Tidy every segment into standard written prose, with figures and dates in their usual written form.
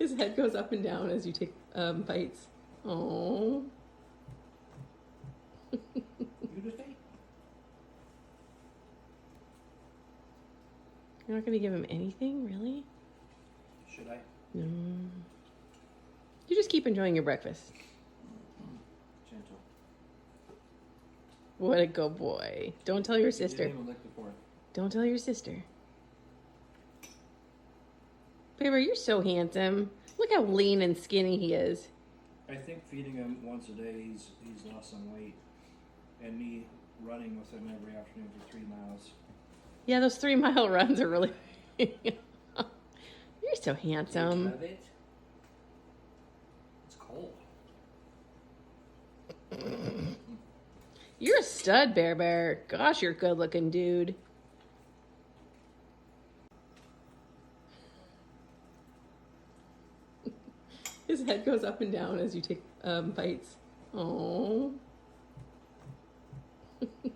His head goes up and down as you take bites. Oh. You just ate. You're not going to give him anything, really? Should I? No. You just keep enjoying your breakfast. Gentle. What a good boy. Don't tell your You sister. didn't even lick the fork. Don't tell your sister. Baby, you're so handsome. Look how lean and skinny he is. I think feeding him once a day, he's lost some weight, and me running with him every afternoon for 3 miles. Yeah, those 3-mile runs are really... You're so Do you handsome. love it? It's cold. You're a stud, Bear Bear. Gosh, you're a good-looking dude. His head goes up and down as you take bites. Oh. You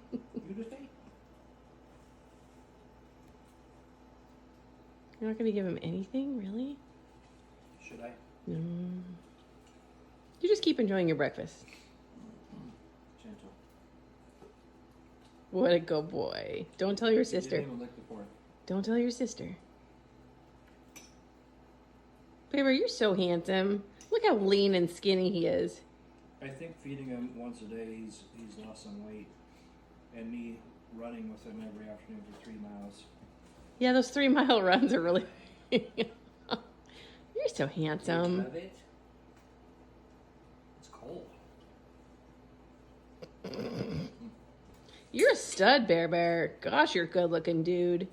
just ate. You're not going to give him anything, really? Should I? No. You just keep enjoying your breakfast. Gentle. What a good boy. Don't tell your You sister. didn't even lick the fork. Don't tell your sister. Baby, you're so handsome. Look how lean and skinny he is. I think feeding him once a day, he's lost some weight, and me running with him every afternoon for 3 miles. Yeah, those 3-mile runs are really... You're so Do you handsome. love it? It's cold. You're a stud, Bear Bear. Gosh, you're a good-looking dude.